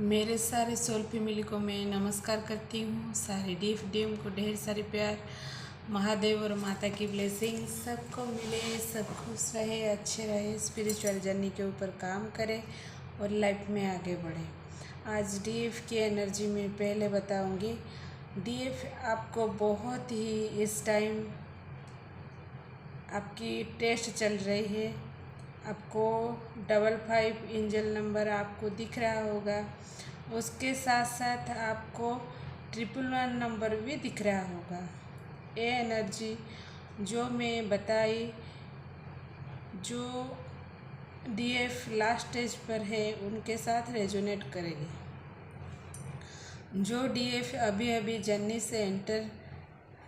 मेरे सारे soul family को मैं नमस्कार करती हूँ। सारे डीफ डीम को ढेर सारे प्यार। महादेव और माता की ब्लेसिंग सबको मिले, सब खुश रहे, अच्छे रहे, स्पिरिचुअल जर्नी के ऊपर काम करें और लाइफ में आगे बढ़े। आज डीएफ की एनर्जी में पहले बताऊंगी। डीएफ आपको बहुत ही इस टाइम आपकी टेस्ट चल रही है। आपको 55 एंजल नंबर आपको दिख रहा होगा। उसके साथ साथ आपको 111 नंबर भी दिख रहा होगा। ये एनर्जी जो मैं बताई, जो डीएफ लास्ट स्टेज पर है उनके साथ रेजोनेट करेगी। जो डीएफ अभी अभी जर्नी से एंटर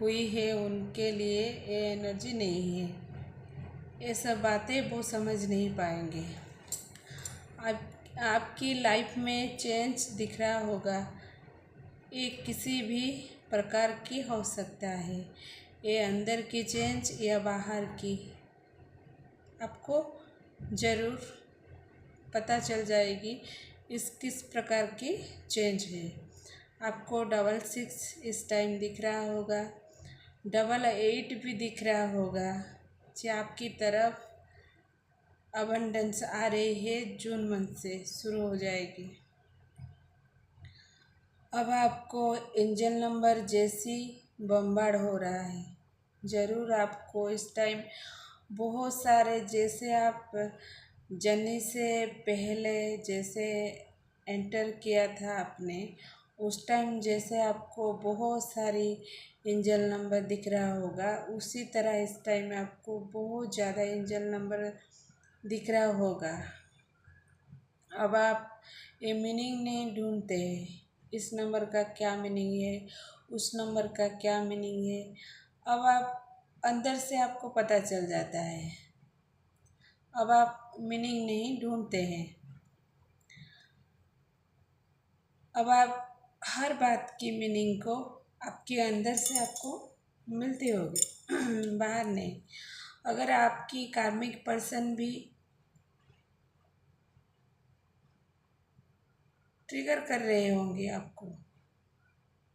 हुई है उनके लिए ये एनर्जी नहीं है। ये सब बातें वो समझ नहीं पाएंगे। आपकी लाइफ में चेंज दिख रहा होगा। ये किसी भी प्रकार की हो सकता है। ये अंदर की चेंज या बाहर की, आपको ज़रूर पता चल जाएगी इस किस प्रकार की चेंज है। आपको 66 इस टाइम दिख रहा होगा, 88 भी दिख रहा होगा। जो आपकी तरफ अबंडेंस आ रही है, जून मंथ से शुरू हो जाएगी। अब आपको एंजल नंबर जैसी बम्बार्ड हो रहा है। ज़रूर आपको इस टाइम बहुत सारे, जैसे आप जर्नी से पहले जैसे एंटर किया था आपने, उस टाइम जैसे आपको बहुत सारी एंजल नंबर दिख रहा होगा, उसी तरह इस टाइम आपको बहुत ज़्यादा एंजल नंबर दिख रहा होगा। अब आप ये मीनिंग नहीं ढूंढते हैं, इस नंबर का क्या मीनिंग है, उस नंबर का क्या मीनिंग है। अब आप अंदर से आपको पता चल जाता है। अब आप मीनिंग नहीं ढूंढते हैं। अब आप हर बात की मीनिंग को आपके अंदर से आपको मिलती होगी बाहर नहीं। अगर आपकी कार्मिक पर्सन भी ट्रिगर कर रहे होंगे, आपको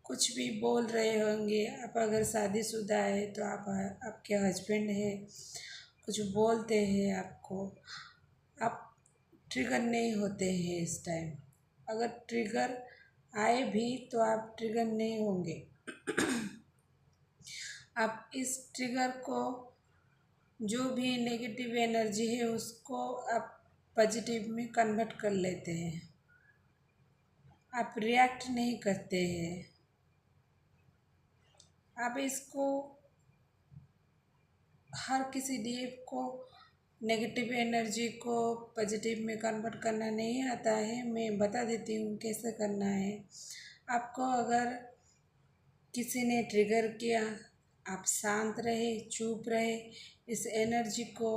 कुछ भी बोल रहे होंगे, आप अगर शादीशुदा है तो आपके हस्बैंड है, कुछ बोलते हैं आपको, आप ट्रिगर नहीं होते हैं इस टाइम। अगर ट्रिगर आए भी तो आप ट्रिगर नहीं होंगे। आप इस ट्रिगर को, जो भी नेगेटिव एनर्जी है उसको आप पॉजिटिव में कन्वर्ट कर लेते हैं। आप रिएक्ट नहीं करते हैं। आप इसको, हर किसी डीएफ को नेगेटिव एनर्जी को पॉजिटिव में कन्वर्ट करना नहीं आता है। मैं बता देती हूँ कैसे करना है। आपको अगर किसी ने ट्रिगर किया, आप शांत रहे, चुप रहे, इस एनर्जी को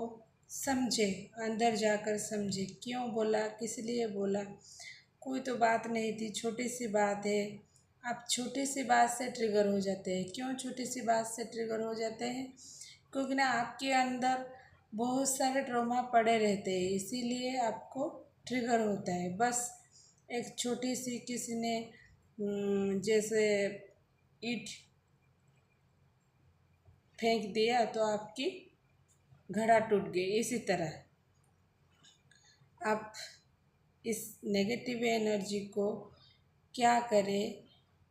समझे, अंदर जाकर समझे क्यों बोला, किस लिए बोला। कोई तो बात नहीं थी, छोटी सी बात है। आप छोटी सी बात से ट्रिगर हो जाते हैं। क्यों छोटी सी बात से ट्रिगर हो जाते हैं? क्योंकि ना आपके अंदर बहुत सारे ट्रॉमा पड़े रहते हैं, इसीलिए आपको ट्रिगर होता है। बस एक छोटी सी किसी ने जैसे ईंट फेंक दिया तो आपकी घड़ा टूट गई। इसी तरह आप इस नेगेटिव एनर्जी को क्या करें,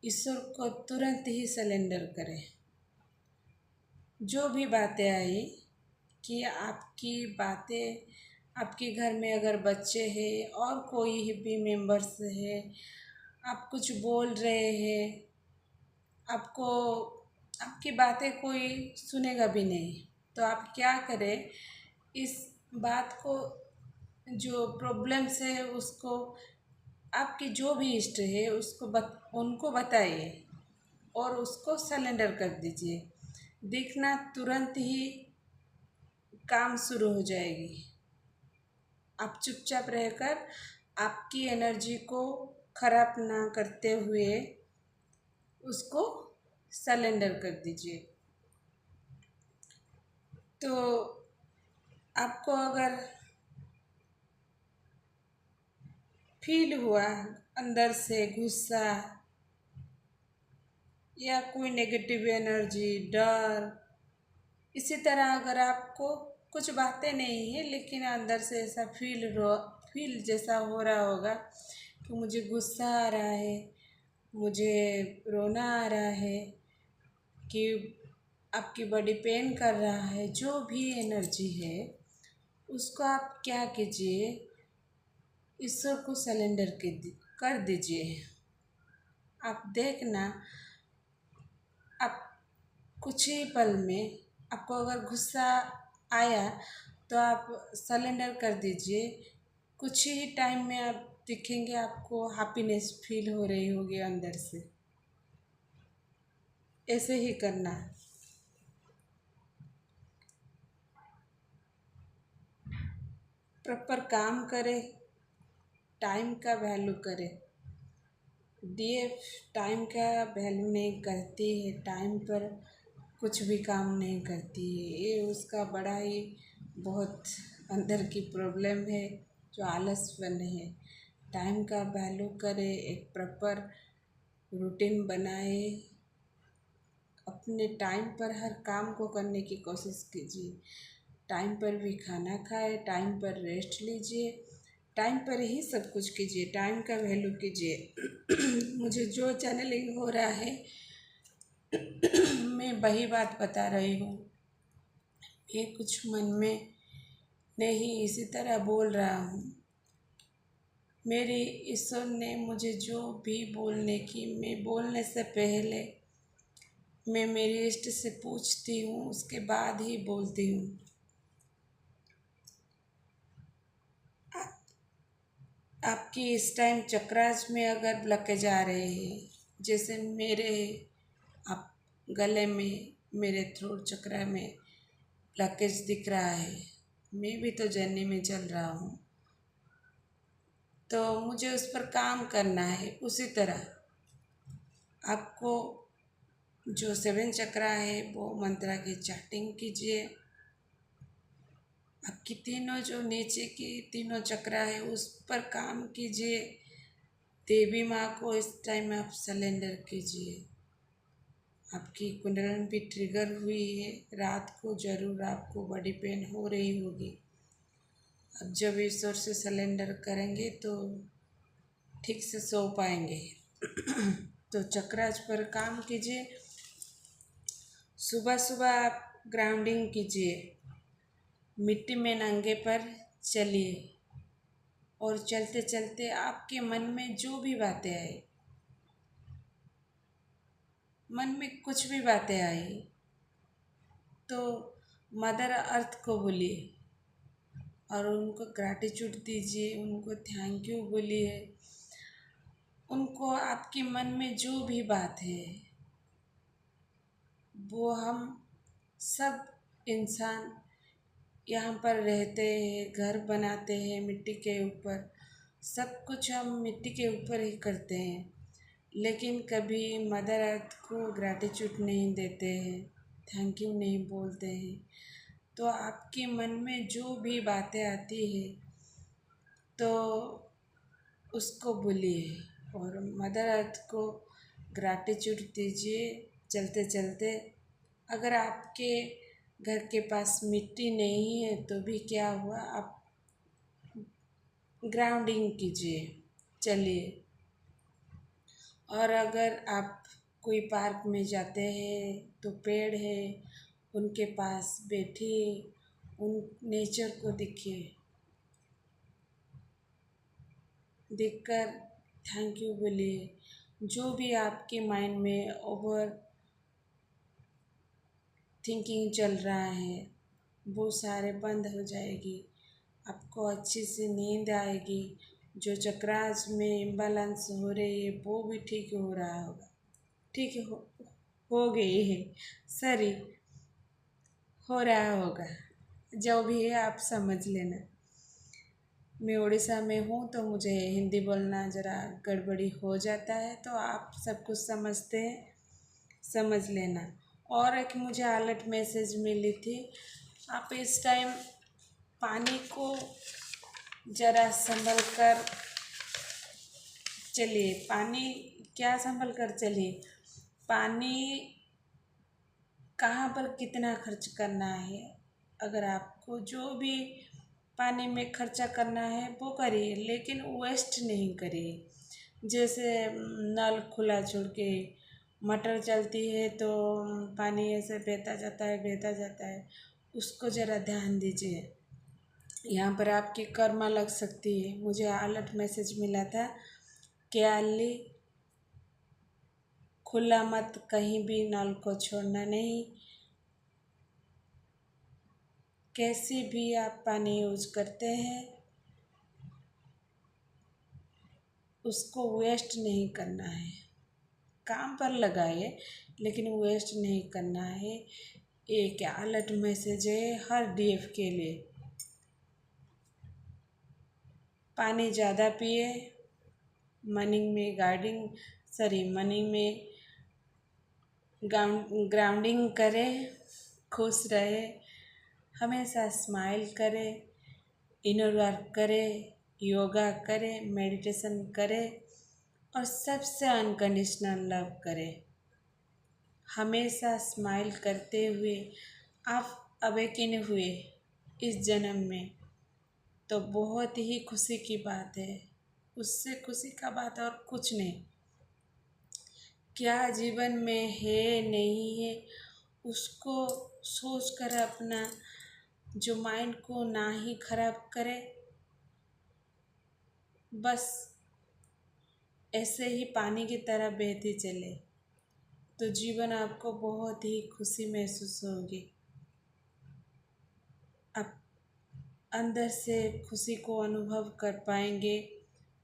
ईश्वर को तुरंत ही सरेंडर करें। जो भी बातें आई कि आपकी बातें, आपके घर में अगर बच्चे हैं और कोई भी मेंबर्स है, आप कुछ बोल रहे हैं, आपको आपकी बातें कोई सुनेगा भी नहीं, तो आप क्या करें, इस बात को, जो प्रॉब्लम्स है उसको, आपकी जो भी इष्ट है उसको उनको बताइए और उसको सरेंडर कर दीजिए। देखना तुरंत ही काम शुरू हो जाएगी। आप चुपचाप रहकर आपकी एनर्जी को खराब ना करते हुए उसको सरेंडर कर दीजिए। तो आपको अगर फील हुआ अंदर से गुस्सा या कोई नेगेटिव एनर्जी, डर, इसी तरह अगर आपको कुछ बातें नहीं है लेकिन अंदर से ऐसा फील जैसा हो रहा होगा कि मुझे गुस्सा आ रहा है, मुझे रोना आ रहा है, कि आपकी बॉडी पेन कर रहा है, जो भी एनर्जी है उसको आप क्या कीजिए, ईश्वर को सरेंडर कर दीजिए। आप देखना, आप कुछ ही पल में आपको अगर गुस्सा आया तो आप सरेंडर कर दीजिए। कुछ ही टाइम में आप दिखेंगे, आपको हैप्पीनेस फील हो रही होगी अंदर से। ऐसे ही करना है। प्रॉपर काम करें, टाइम का वैल्यू करें। डीएफ टाइम का वैल्यू नहीं करती है, टाइम पर कुछ भी काम नहीं करती है। ये उसका बड़ा ही बहुत अंदर की प्रॉब्लम है, जो आलसपन है। टाइम का वैल्यू करे, एक प्रॉपर रूटीन बनाए, अपने टाइम पर हर काम को करने की कोशिश कीजिए। टाइम पर भी खाना खाए, टाइम पर रेस्ट लीजिए, टाइम पर ही सब कुछ कीजिए, टाइम का वैल्यू कीजिए। मुझे जो चैनलिंग हो रहा है मैं वही बात बता रही हूँ। ये कुछ मन में नहीं इसी तरह बोल रहा हूँ। मेरी ईश्वर ने मुझे जो भी बोलने की, मैं बोलने से पहले मैं मेरी इष्ट से पूछती हूँ, उसके बाद ही बोलती हूँ। आपकी इस टाइम चक्रास में अगर ब्लॉकेज आ रहे हैं, जैसे मेरे आप गले में, मेरे थ्रोट चक्रा में ब्लॉकेज दिख रहा है, मैं भी तो जर्नी में चल रहा हूँ, तो मुझे उस पर काम करना है। उसी तरह आपको जो 7 चक्रा है वो मंत्रा की चैंटिंग कीजिए। आपकी तीनों जो नीचे की तीनों चक्रा है उस पर काम कीजिए। देवी माँ को इस टाइम आप सरेंडर कीजिए। आपकी कुंडलिनी भी ट्रिगर हुई है, रात को ज़रूर आपको बॉडी पेन हो रही होगी। अब जब ईश्वर से सरेंडर करेंगे तो ठीक से सो पाएंगे। तो चक्रास पर काम कीजिए। सुबह सुबह आप ग्राउंडिंग कीजिए, मिट्टी में नंगे पर चलिए, और चलते चलते आपके मन में जो भी बातें आए, मन में कुछ भी बातें आई तो मदर अर्थ को बोलिए और उनको ग्रैटिट्यूड दीजिए, उनको थैंक यू बोलिए। उनको आपके मन में जो भी बात है, वो हम सब इंसान यहाँ पर रहते हैं, घर बनाते हैं मिट्टी के ऊपर, सब कुछ हम मिट्टी के ऊपर ही करते हैं, लेकिन कभी मदर अर्थ को ग्रैटिट्यूड नहीं देते हैं, थैंक यू नहीं बोलते हैं। तो आपके मन में जो भी बातें आती है तो उसको बोलिए और मदर अर्थ को ग्रैटिट्यूड दीजिए चलते चलते। अगर आपके घर के पास मिट्टी नहीं है तो भी क्या हुआ, आप ग्राउंडिंग कीजिए, चलिए। और अगर आप कोई पार्क में जाते हैं तो पेड़ है, उनके पास बैठिए, उन नेचर को देखिए, देखकर थैंक यू बोलिए। जो भी आपके माइंड में ओवर थिंकिंग चल रहा है वो सारे बंद हो जाएगी, आपको अच्छी सी नींद आएगी। जो चक्रास में इम्बैलेंस हो रही है वो भी ठीक हो रहा होगा, ठीक हो गई है, सॉरी, हो रहा होगा। जो भी है आप समझ लेना। मैं उड़ीसा में हूँ तो मुझे हिंदी बोलना ज़रा गड़बड़ी हो जाता है, तो आप सब कुछ समझते हैं, समझ लेना। और एक मुझे अलर्ट मैसेज मिली थी, आप इस टाइम पानी को ज़रा संभल कर चलिए पानी क्या संभल कर चलिए। पानी कहाँ पर कितना खर्च करना है, अगर आपको जो भी पानी में खर्चा करना है वो करिए, लेकिन वेस्ट नहीं करिए। जैसे नल खुला छोड़ के मटर चलती है तो पानी ऐसे बहता जाता है, उसको ज़रा ध्यान दीजिए। यहाँ पर आपकी कर्मा लग सकती है। मुझे अलर्ट मैसेज मिला था कि अली खुला मत, कहीं भी नल को छोड़ना नहीं। कैसी भी आप पानी यूज करते हैं उसको वेस्ट नहीं करना है। काम पर लगाए लेकिन वेस्ट नहीं करना है। एक अलर्ट मैसेज है हर डीएफ के लिए। पानी ज़्यादा पिए, मॉर्निंग में ग्राउंडिंग करें, खुश रहे, हमेशा स्माइल करें, इनर वर्क करें, योगा करें, मेडिटेशन करें और सबसे अनकंडीशनल लव करें। हमेशा स्माइल करते हुए आप अवेकन हुए इस जन्म में, तो बहुत ही खुशी की बात है। उससे खुशी का बात और कुछ नहीं। क्या जीवन में है नहीं है उसको सोच कर अपना जो माइंड को ना ही खराब करे, बस ऐसे ही पानी की तरह बहती चले तो जीवन आपको बहुत ही खुशी महसूस होगी। आप अंदर से खुशी को अनुभव कर पाएंगे,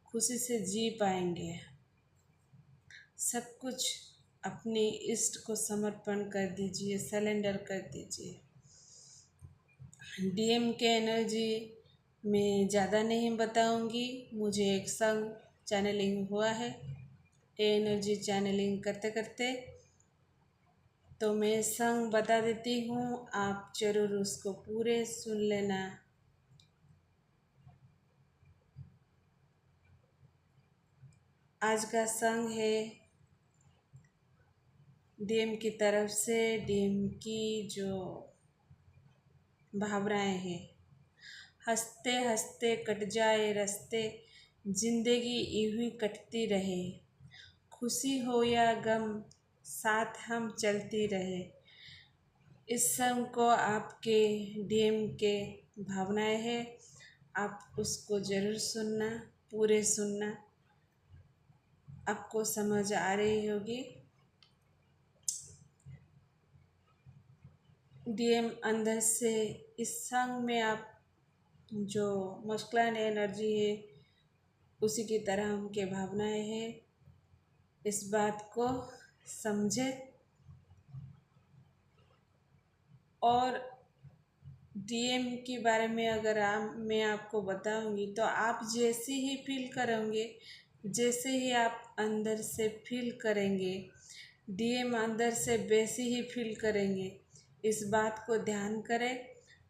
खुशी से जी पाएंगे। सब कुछ अपने इष्ट को समर्पण कर दीजिए, सरेंडर कर दीजिए। डीएम के एनर्जी में ज़्यादा नहीं बताऊंगी। मुझे एक संग चैनलिंग हुआ है। ये एनर्जी चैनलिंग करते करते तो मैं संग बता देती हूँ, आप ज़रूर उसको पूरे सुन लेना। आज का संग है डीएम की तरफ से। डीएम की जो भावनाएं हैं, हंसते हंसते कट जाए रास्ते, जिंदगी यूं ही कटती रहे, खुशी हो या गम साथ हम चलती रहे। इस संग को आपके डीएम के भावनाएं हैं, आप उसको ज़रूर सुनना, पूरे सुनना, आपको समझ आ रही होगी। डीएम अंदर से इस संग में आप जो मस्कुलिन एनर्जी है उसी की तरह उनके भावनाएं हैं। इस बात को समझे और डीएम के बारे में अगर मैं आपको बताऊंगी तो आप जैसे ही फील करोगे, जैसे ही आप अंदर से फील करेंगे, डीएम अंदर से वैसे ही फील करेंगे। इस बात को ध्यान करें।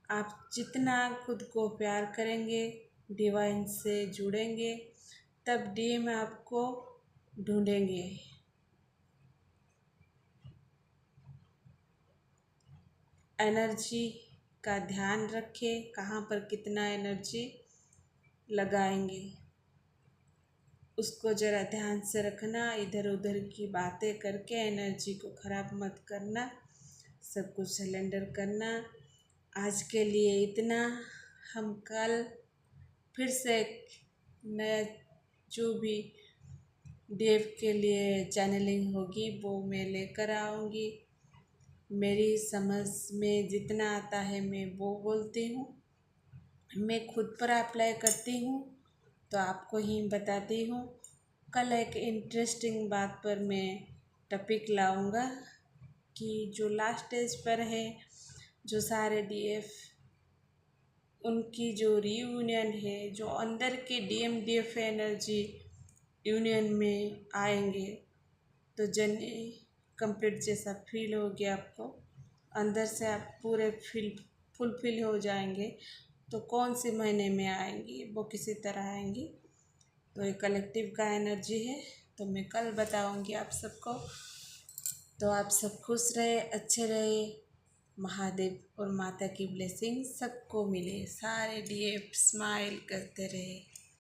आप जितना खुद को प्यार करेंगे, डिवाइन से जुड़ेंगे, तब डीएम आपको ढूंढेंगे। एनर्जी का ध्यान रखें, कहाँ पर कितना एनर्जी लगाएंगे उसको ज़रा ध्यान से रखना। इधर उधर की बातें करके एनर्जी को ख़राब मत करना, सब कुछ सिलेंडर करना। आज के लिए इतना। हम कल फिर से एक नया जो भी देव के लिए चैनलिंग होगी वो मैं लेकर आऊँगी। मेरी समझ में जितना आता है मैं वो बोलती हूँ। मैं खुद पर अप्लाई करती हूँ तो आपको ही बताती हूँ। कल एक इंटरेस्टिंग बात पर मैं टॉपिक लाऊंगा कि जो लास्ट स्टेज पर है, जो सारे डीएफ उनकी जो रीयूनियन है, जो अंदर के डीएम डीएफ एनर्जी यूनियन में आएंगे तो जर्नी कंप्लीट जैसा फील होगी आपको। अंदर से आप पूरे फुलफिल हो जाएंगे। तो कौन से महीने में आएंगी, वो किसी तरह आएंगी तो ये कलेक्टिव का एनर्जी है, तो मैं कल बताऊंगी आप सबको। तो आप सब खुश रहे, अच्छे रहे, महादेव और माता की ब्लेसिंग सबको मिले, सारे डीएफ स्माइल करते रहे।